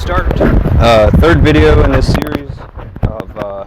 start. Third video in this series of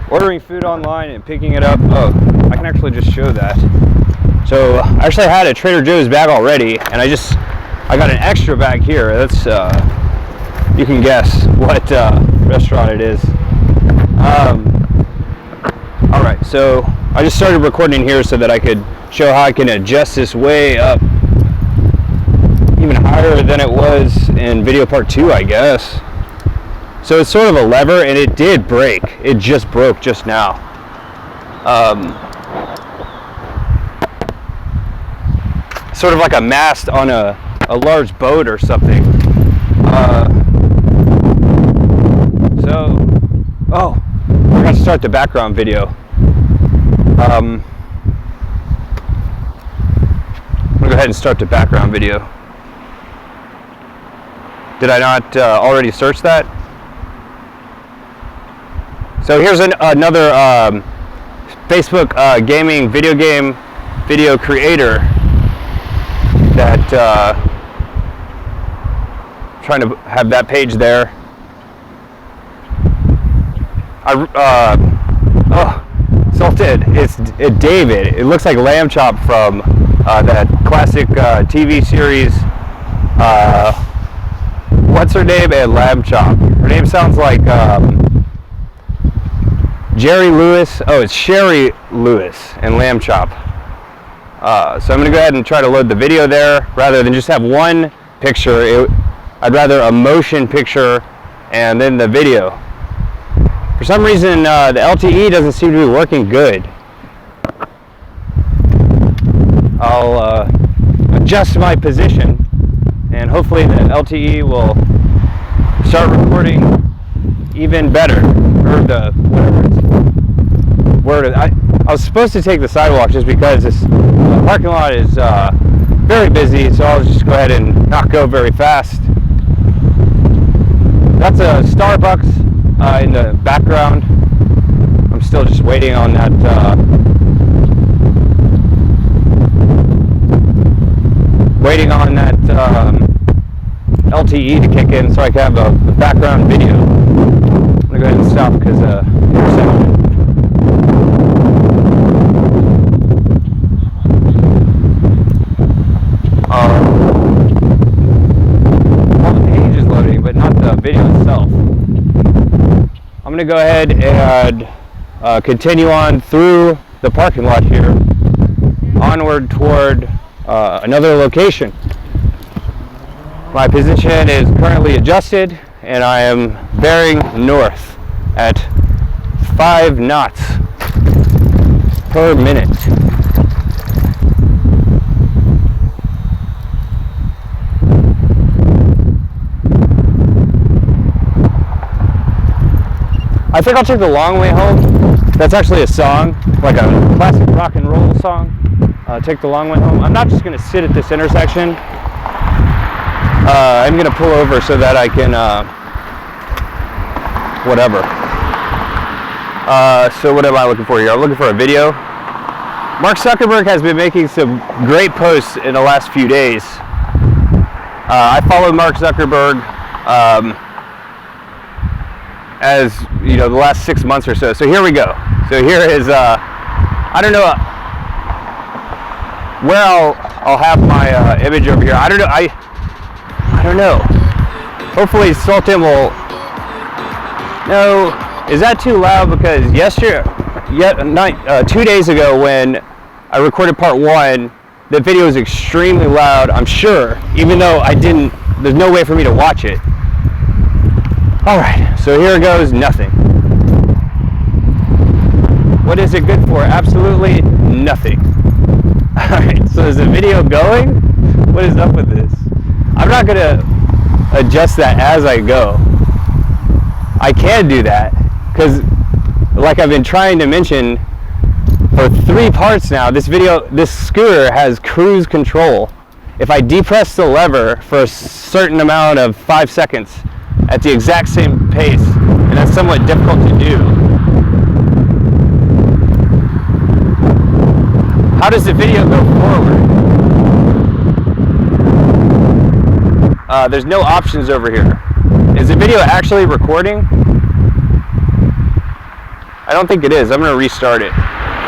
ordering food online and picking it up. Oh, I can actually just show that. So I actually had a Trader Joe's bag already, and I got an extra bag here. That's you can guess what restaurant it is. All right, so I just started recording here so that I could show how I can adjust this way up, even higher than it was in video part 2, I guess. So it's sort of a lever, and it did break. It just broke just now. Sort of like a mast on a large boat or something. Oh, I forgot to start the background video. I'm gonna go ahead and start the background video. Did I not already search that? So here's another Facebook gaming video creator that trying to have that page there. Salted. It's David. It looks like Lamb Chop from that classic TV series. What's her name? And Lamb Chop. Her name sounds like Jerry Lewis. Oh, it's Sherry Lewis and Lamb Chop. So I'm going to go ahead and try to load the video there rather than just have one picture. I'd rather a motion picture and then the video. For some reason, the LTE doesn't seem to be working good. I'll adjust my position, and hopefully the LTE will start recording even better. Or the whatever it's word. I was supposed to take the sidewalk just because this parking lot is very busy, so I'll just go ahead and not go very fast. That's a Starbucks in the background. I'm still just waiting on that LTE to kick in so I can have a background video. I'm gonna go ahead and stop because intersection. All the page is loading, but not the video itself. I'm going to go ahead and continue on through the parking lot here, onward toward another location. My position is currently adjusted, and I am bearing north at 5 knots per minute. I think I'll take the long way home. That's actually a song, like a classic rock and roll song. Take the long way home. I'm not just going to sit at this intersection. I'm going to pull over so that I can, whatever. So what am I looking for here? I'm looking for a video. Mark Zuckerberg has been making some great posts in the last few days. I follow Mark Zuckerberg as you know, the last 6 months or so. So here we go. So here is I don't know where I'll have my image over here. I don't know. I don't know. Hopefully Sultan will. No, is that too loud? Because 2 days ago when I recorded part 1, the video was extremely loud. I'm sure, even though I didn't. There's no way for me to watch it. Alright, so here goes nothing. What is it good for? Absolutely nothing. Alright, so is the video going? What is up with this? I'm not going to adjust that as I go. I can do that, because like I've been trying to mention for 3 parts now, this scooter has cruise control. If I depress the lever for a certain amount of 5 seconds, at the exact same pace, and that's somewhat difficult to do. How does the video go forward? There's no options over here. Is the video actually recording? I don't think it is. I'm going to restart it.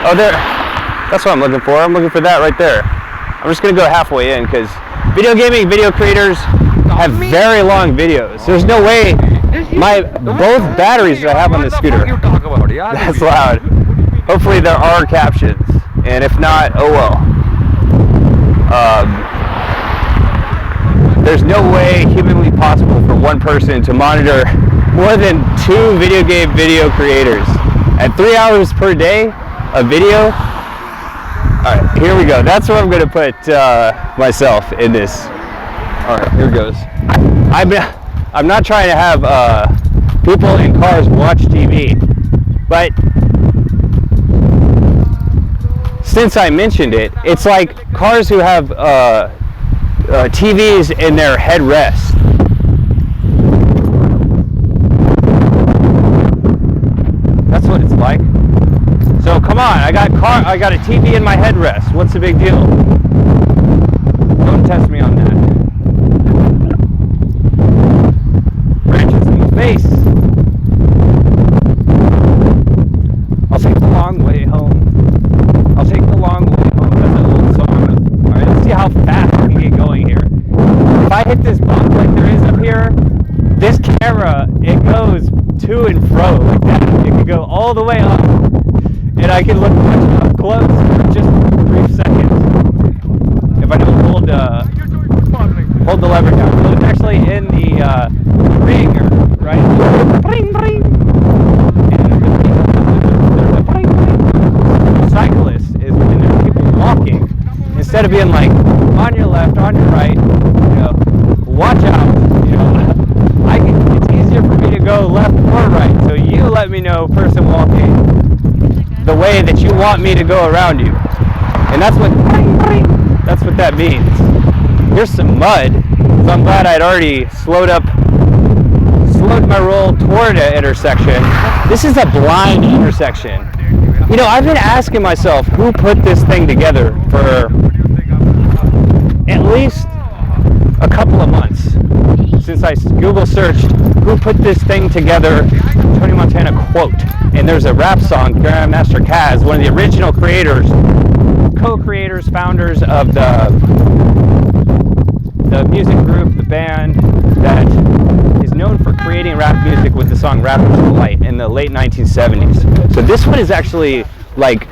Oh, there. That's what I'm looking for. I'm looking for that right there. I'm just going to go halfway in because video gaming, video creators have very long videos. There's no way both batteries that I have on this scooter. That's loud. Hopefully there are captions. And if not, oh well. There's no way humanly possible for one person to monitor more than 2 video game video creators at 3 hours per day of video. All right, here we go. That's where I'm going to put myself in this. All right, here it goes. I'm not trying to have people in cars watch TV, but since I mentioned it, it's like cars who have TVs in their headrest. That's what it's like. So come on, I got a TV in my headrest. What's the big deal? Don't test me on that. Branches in the face. I'll take the long way home. I'll take the long way home. That's an old song. Alright, let's see how fast we can get going here. If I hit this bump like there is up here, this camera, it goes to and fro like that. It can go all the way up, and I can look much up close in just a brief second. If I don't hold the lever down. So it's actually in the ringer, right? Bring, bring. And there's a bring, bring. Cyclist is when there's people walking. Instead of being like on your left, on your right, watch out. It's easier for me to go left or right. So you let me know, person walking, the way that you want me to go around you. And that's what that means. Here's some mud. So I'm glad I'd already slowed my roll toward an intersection. This is a blind intersection. I've been asking myself who put this thing together for at least a couple of months since I Google searched who put this thing together. Tony Montana quote, and there's a rap song, Grandmaster Caz, one of the original creators, co-creators, founders of the music group, the band that is known for creating rap music with the song Rapper's Delight in the late 1970s. So this one is actually like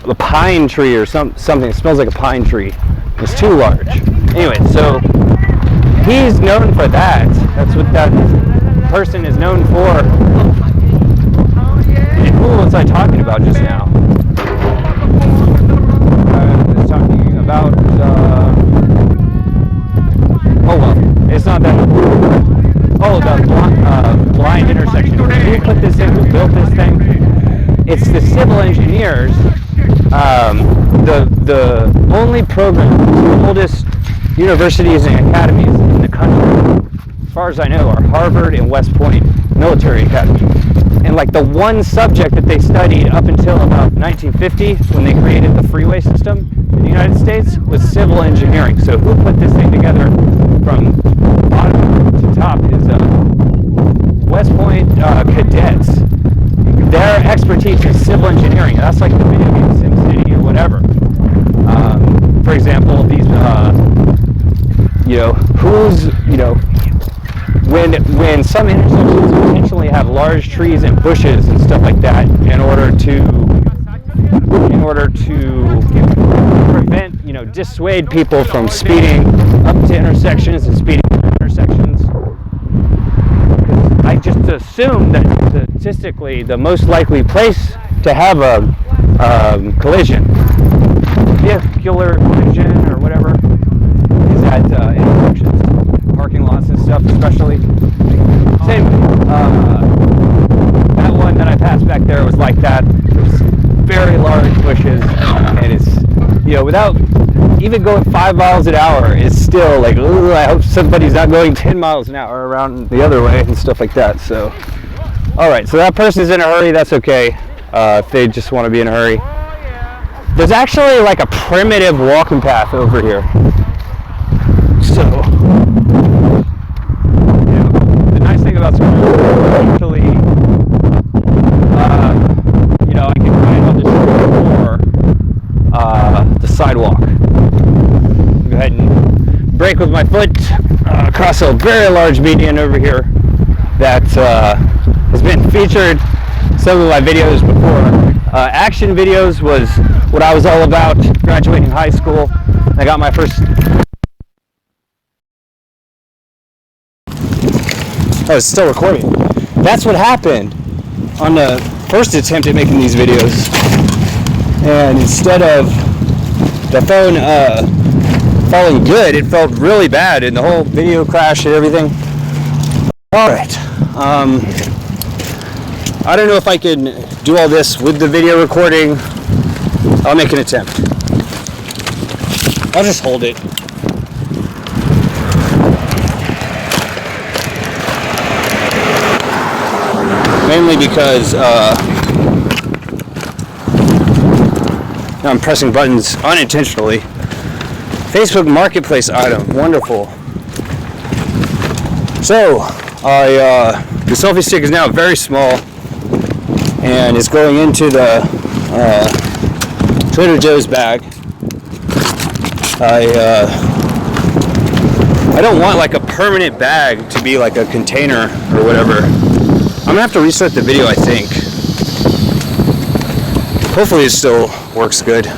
a pine tree or something. It smells like a pine tree. It's too large. Anyway, so he's known for that. That's what that person is known for. And who was I talking about just now? I was talking about, it's not that. Oh, the blind intersection. Who put this in? Who built this thing? It's the civil engineers. The only program, the oldest universities and academies in the country, as far as I know, are Harvard and West Point Military Academy. And like the one subject that they studied up until about 1950, when they created the freeway system in the United States, was civil engineering. So who put this thing together from bottom to top is West Point cadets. Their expertise is civil engineering. That's like the video game SimCity or whatever. For example, these, when some intersections potentially have large trees and bushes and stuff like that, in order to prevent, dissuade people from speeding up to intersections and speeding through intersections. I just assume that statistically the most likely place to have a vehicular collision or whatever is at intersections, parking lots and stuff especially. Same, that one that I passed back there was like that. There's very large bushes, and it's, without even going 5 miles an hour, it's still like, ooh, I hope somebody's not going 10 miles an hour around the other way and stuff like that. So, all right, so that person's in a hurry. That's okay if they just want to be in a hurry. There's actually like a primitive walking path over here. So, the nice thing brake with my foot across a very large median over here that has been featured in some of my videos before. Action videos was what I was all about graduating high school. I got my first... Oh, it's still recording. That's what happened on the first attempt at making these videos. And instead of the phone falling good, it felt really bad and the whole video crashed and everything. Alright. I don't know if I can do all this with the video recording. I'll make an attempt. I'll just hold it. Mainly because I'm pressing buttons unintentionally. Facebook Marketplace item, wonderful. So, the selfie stick is now very small and it's going into the Trader Joe's bag. I don't want like a permanent bag to be like a container or whatever. I'm gonna have to restart the video, I think. Hopefully it still works good.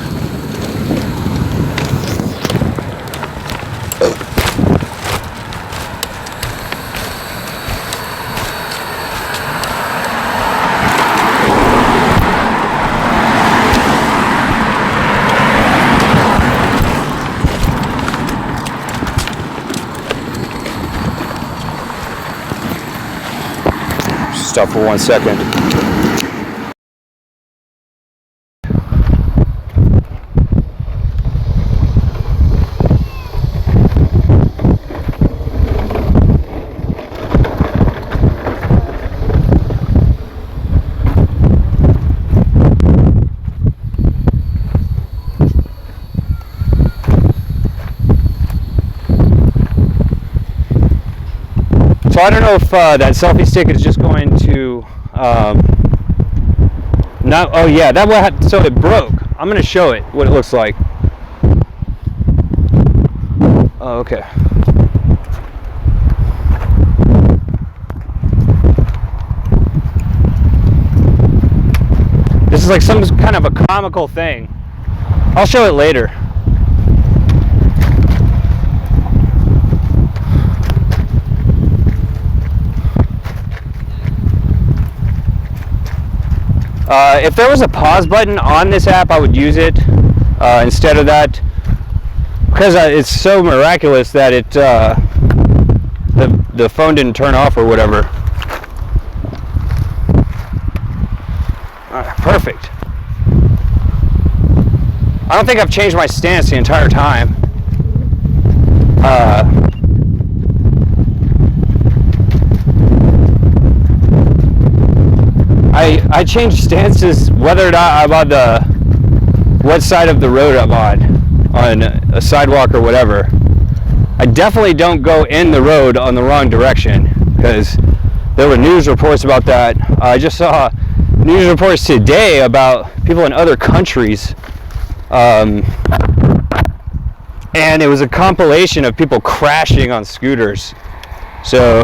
Stop for 1 second. So I don't know if that selfie stick is just going to not. Oh yeah, so it broke. I'm gonna show it what it looks like. Oh, okay. This is like some kind of a comical thing. I'll show it later. If there was a pause button on this app, I would use it instead of that, because it's so miraculous that it the phone didn't turn off or whatever. Perfect. I don't think I've changed my stance the entire time. I change stances whether or not I'm on what side of the road I'm on a sidewalk or whatever. I definitely don't go in the road on the wrong direction, because there were news reports about that. I just saw news reports today about people in other countries, and it was a compilation of people crashing on scooters. So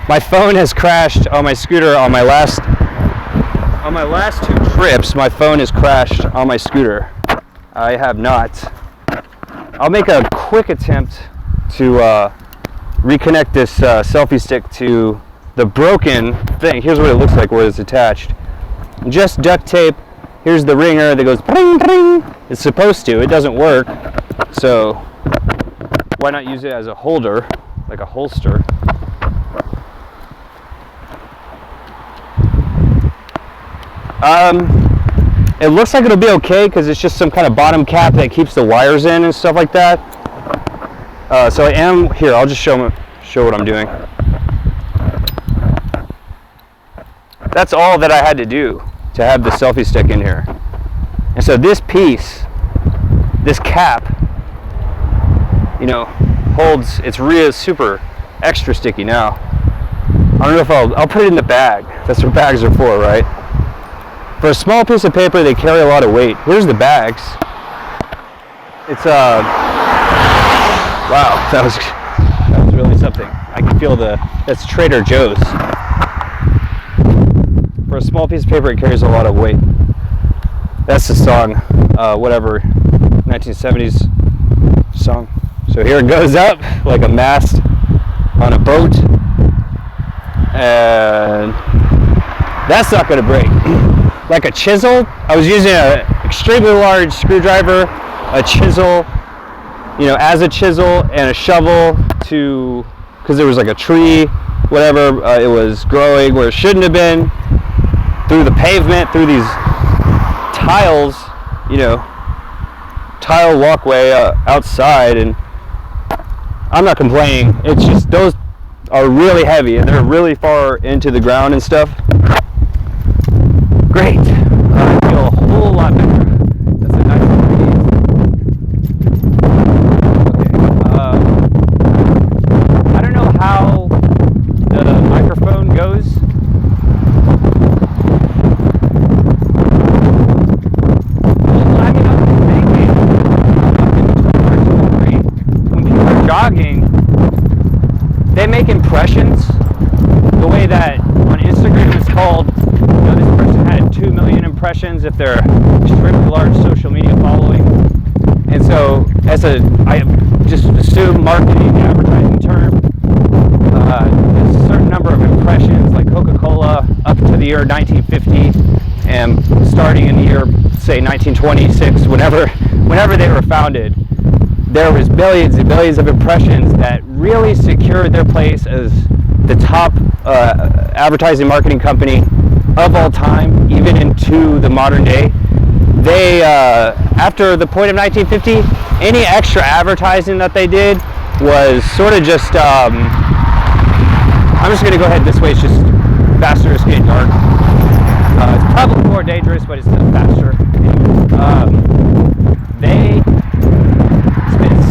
my phone has crashed on my scooter on my last 2 trips. My phone has crashed on my scooter. I have not. I'll make a quick attempt to reconnect this selfie stick to the broken thing. Here's what it looks like where it's attached. Just duct tape. Here's the ringer that goes bring, bring. It's supposed to. It doesn't work. So why not use it as a holder, like a holster? It looks like it'll be okay because it's just some kind of bottom cap that keeps the wires in and stuff like that. So I am here. I'll just show what I'm doing. That's all that I had to do to have the selfie stick in here. And so this piece, this cap, you know, holds. It's real super extra sticky now. I don't know if I'll put it in the bag. That's what bags are for, right? For a small piece of paper, they carry a lot of weight. Here's the bags. It's Wow, that was really something. I can feel that's Trader Joe's. For a small piece of paper, it carries a lot of weight. That's the song, whatever, 1970s song. So here it goes up like a mast on a boat, and that's not going to break. Like a chisel, I was using an extremely large screwdriver, a chisel, as a chisel, and a shovel because there was like a tree, whatever, it was growing where it shouldn't have been, through the pavement, through these tiles, tile walkway outside, and I'm not complaining. It's just those are really heavy and they're really far into the ground and stuff. Great. I feel a whole lot better. That's a nice breeze. Okay. I don't know how the microphone goes. Jogging, they make impressions the way that on Instagram it's called, this person had 2 million impressions if they're extremely large social media following. And so I just assume marketing, advertising term, there's a certain number of impressions, like Coca-Cola up to the year 1950 and starting in the year, say, 1926, whenever they were founded. There was billions and billions of impressions that really secured their place as the top advertising marketing company of all time, even into the modern day. They, after the point of 1950, any extra advertising that they did was sort of just, I'm just going to go ahead this way, it's just faster, it's getting dark. It's probably more dangerous, but it's still faster. They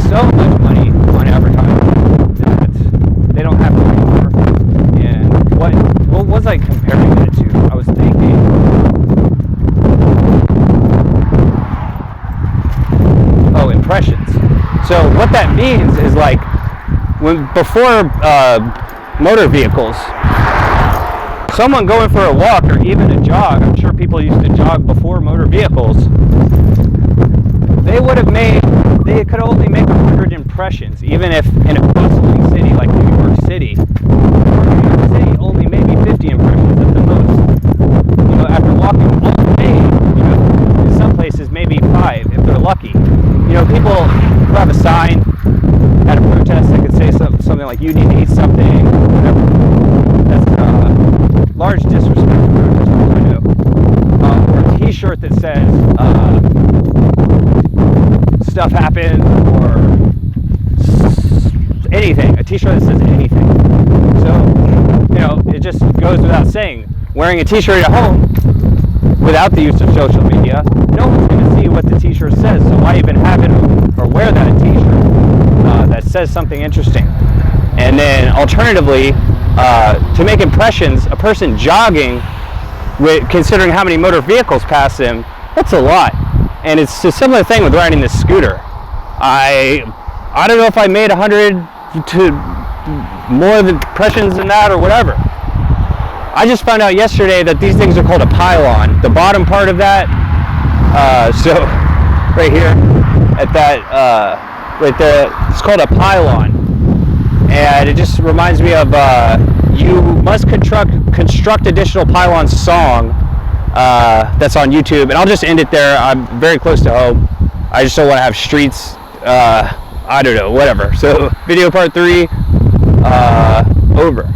so much money on advertising that they don't have to anymore. And what was I comparing it to? I was thinking, impressions. So what that means is, like, before motor vehicles, someone going for a walk or even a jog, I'm sure people used to jog before motor vehicles, they could only make 100 impressions, even if in a bustling city like New York City. New York City only maybe 50 impressions at the most. After walking all day, in some places maybe 5 if they're lucky. People who have a sign at a protest that could say something like, "You need to eat something," whatever. That's large disrespect to protesters, I know. Or a T-shirt that says, stuff happened, or anything, a t-shirt that says anything. So, it just goes without saying, wearing a t-shirt at home without the use of social media, no one's going to see what the t-shirt says, so why even have it or wear that t-shirt that says something interesting? And then alternatively, to make impressions, a person jogging, considering how many motor vehicles pass them, that's a lot. And it's a similar thing with riding this scooter. I don't know if I made 100 to more impressions than that or whatever. I just found out yesterday that these things are called a pylon. The bottom part of that, so right here at that, right there, it's called a pylon. And it just reminds me of You Must Construct Additional Pylons song. That's on YouTube, and I'll just end it there. I'm very close to home. I just don't want to have streets, I don't know, whatever. So video part 3 over.